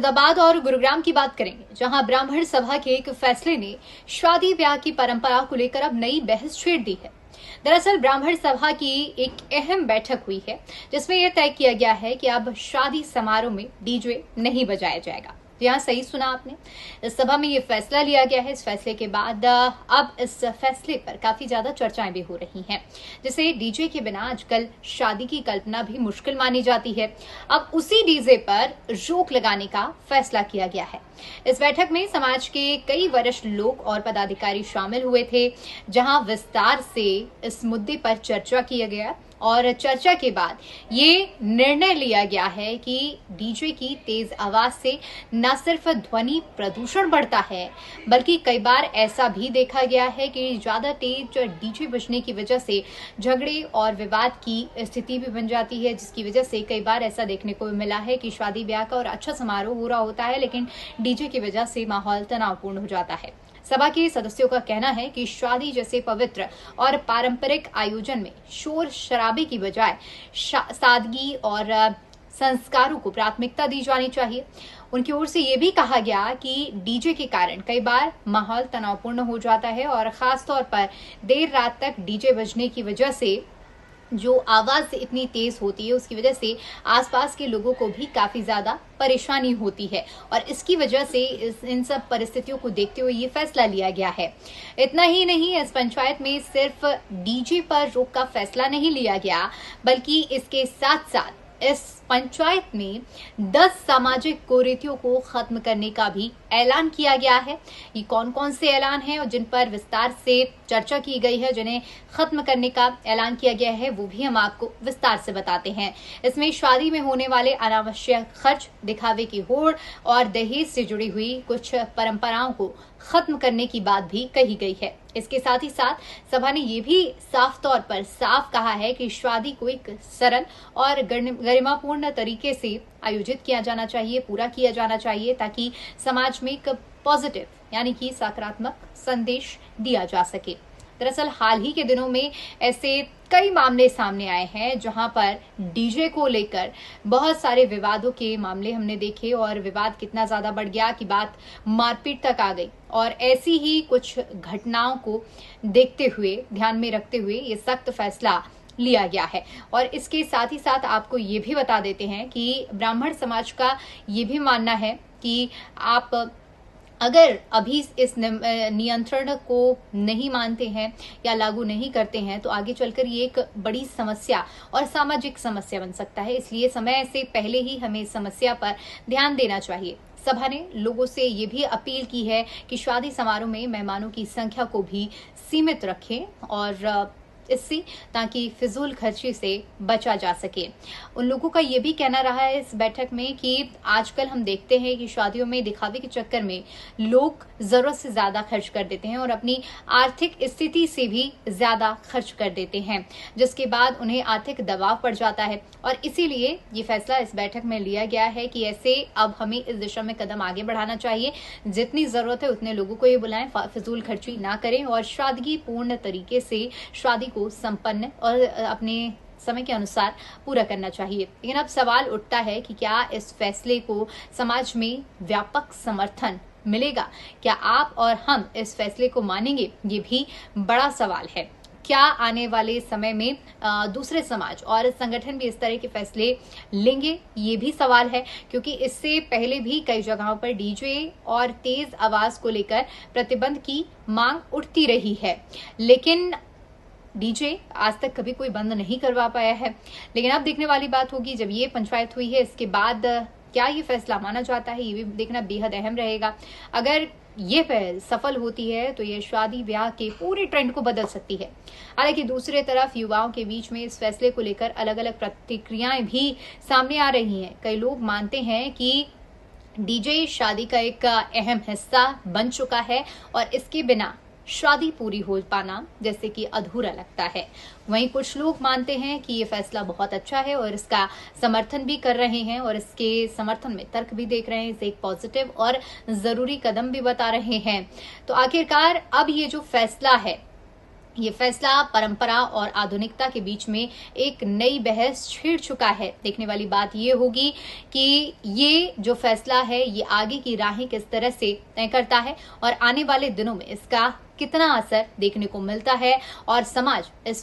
फरीदाबाद और गुरुग्राम की बात करेंगे, जहां ब्राह्मण सभा के एक फैसले ने शादी ब्याह की परंपरा को लेकर अब नई बहस छेड़ दी है। दरअसल ब्राह्मण सभा की एक अहम बैठक हुई है, जिसमें यह तय किया गया है कि अब शादी समारोह में डीजे नहीं बजाया जाएगा। यहाँ सही सुना आपने, इस सभा में ये फैसला लिया गया है। इस फैसले के बाद अब इस फैसले पर काफी ज्यादा चर्चाएं भी हो रही हैं, जिसे डीजे के बिना आजकल शादी की कल्पना भी मुश्किल मानी जाती है। अब उसी डीजे पर रोक लगाने का फैसला किया गया है। इस बैठक में समाज के कई वरिष्ठ लोग और पदाधिकारी शामिल हुए थे, जहां विस्तार से इस मुद्दे पर चर्चा किया गया और चर्चा के बाद ये निर्णय लिया गया है कि डीजे की तेज आवाज से न सिर्फ ध्वनि प्रदूषण बढ़ता है, बल्कि कई बार ऐसा भी देखा गया है कि ज्यादा तेज डीजे बजने की वजह से झगड़े और विवाद की स्थिति भी बन जाती है, जिसकी वजह से कई बार ऐसा देखने को मिला है कि शादी ब्याह का और अच्छा समारोह हो रहा होता है, लेकिन डीजे की वजह से माहौल तनावपूर्ण हो जाता है। सभा के सदस्यों का कहना है कि शादी जैसे पवित्र और पारंपरिक आयोजन में शोर शराबे की बजाय सादगी और संस्कारों को प्राथमिकता दी जानी चाहिए। उनकी ओर से ये भी कहा गया कि डीजे के कारण कई बार माहौल तनावपूर्ण हो जाता है और खास तौर पर देर रात तक डीजे बजने की वजह से जो आवाज इतनी तेज होती है, उसकी वजह से आसपास के लोगों को भी काफी ज्यादा परेशानी होती है और इसकी वजह से इन सब परिस्थितियों को देखते हुए ये फैसला लिया गया है। इतना ही नहीं, इस पंचायत में सिर्फ डीजे पर रोक का फैसला नहीं लिया गया, बल्कि इसके साथ साथ इस पंचायत में 10 सामाजिक कुरीतियों को खत्म करने का भी ऐलान किया गया है। ये कौन कौन से ऐलान हैं और जिन पर विस्तार से चर्चा की गई है, जिन्हें खत्म करने का ऐलान किया गया है, वो भी हम आपको विस्तार से बताते हैं। इसमें शादी में होने वाले अनावश्यक खर्च, दिखावे की होड़ और दहेज से जुड़ी हुई कुछ परंपराओं को खत्म करने की बात भी कही गई है। इसके साथ ही साथ सभा ने यह भी साफ तौर पर साफ कहा है कि शादी को एक सरल और गरिमापूर्ण तरीके से आयोजित किया जाना चाहिए, पूरा किया जाना चाहिए, ताकि समाज में एक पॉजिटिव यानी कि सकारात्मक संदेश दिया जा सके। दरअसल हाल ही के दिनों में ऐसे कई मामले सामने आए हैं जहां पर डीजे को लेकर बहुत सारे विवादों के मामले हमने देखे और विवाद कितना ज्यादा बढ़ गया कि बात मारपीट तक आ गई। और ऐसी ही कुछ घटनाओं को देखते हुए, ध्यान में रखते हुए ये सख्त फैसला लिया गया है। और इसके साथ ही साथ आपको ये भी बता देते हैं कि ब्राह्मण समाज का ये भी मानना है कि आप अगर अभी इस नियंत्रण को नहीं मानते हैं या लागू नहीं करते हैं, तो आगे चलकर ये एक बड़ी समस्या और सामाजिक समस्या बन सकता है। इसलिए समय से पहले ही हमें इस समस्या पर ध्यान देना चाहिए। सभा ने लोगों से ये भी अपील की है कि शादी समारोह में मेहमानों की संख्या को भी सीमित रखें और इससे ताकि फिजूल खर्ची से बचा जा सके। उन लोगों का ये भी कहना रहा है इस बैठक में कि आजकल हम देखते हैं कि शादियों में दिखावे के चक्कर में लोग जरूरत से ज्यादा खर्च कर देते हैं और अपनी आर्थिक स्थिति से भी ज्यादा खर्च कर देते हैं, जिसके बाद उन्हें आर्थिक दबाव पड़ जाता है। और इसीलिए ये फैसला इस बैठक में लिया गया है कि ऐसे अब हमें इस दिशा में कदम आगे बढ़ाना चाहिए। जितनी जरूरत है उतने लोगों को ये बुलाएं, फिजूल खर्ची ना करें और सादगी पूर्ण तरीके से शादी को संपन्न और अपने समय के अनुसार पूरा करना चाहिए। लेकिन अब सवाल उठता है कि क्या इस फैसले को समाज में व्यापक समर्थन मिलेगा? क्या आप और हम इस फैसले को मानेंगे? ये भी बड़ा सवाल है। क्या आने वाले समय में दूसरे समाज और संगठन भी इस तरह के फैसले लेंगे? ये भी सवाल है, क्योंकि इससे पहले भी कई जगहों पर डीजे और तेज आवाज को लेकर प्रतिबंध की मांग उठती रही है, लेकिन डीजे आज तक कभी कोई बंद नहीं करवा पाया है। लेकिन अब देखने वाली बात होगी, जब ये पंचायत हुई है, इसके बाद क्या ये फैसला माना जाता है, ये भी देखना बेहद अहम रहेगा। अगर ये पहल सफल होती है तो ये शादी ब्याह के पूरे ट्रेंड को बदल सकती है। हालांकि दूसरी तरफ युवाओं के बीच में इस फैसले को लेकर अलग अलग प्रतिक्रियाएं भी सामने आ रही हैं। कई लोग मानते हैं कि डीजे शादी का एक अहम हिस्सा बन चुका है और इसके बिना शादी पूरी हो पाना जैसे कि अधूरा लगता है। वहीं कुछ लोग मानते हैं कि ये फैसला बहुत अच्छा है और इसका समर्थन भी कर रहे हैं और इसके समर्थन में तर्क भी देख रहे हैं, इसे एक पॉजिटिव और जरूरी कदम भी बता रहे हैं। तो आखिरकार अब ये जो फैसला है ये फैसला परंपरा और आधुनिकता के बीच में एक नई बहस छेड़ चुका है। देखने वाली बात ये होगी कि ये जो फैसला है ये आगे की राहें किस तरह से तय करता है और आने वाले दिनों में इसका कितना असर देखने को मिलता है और समाज इस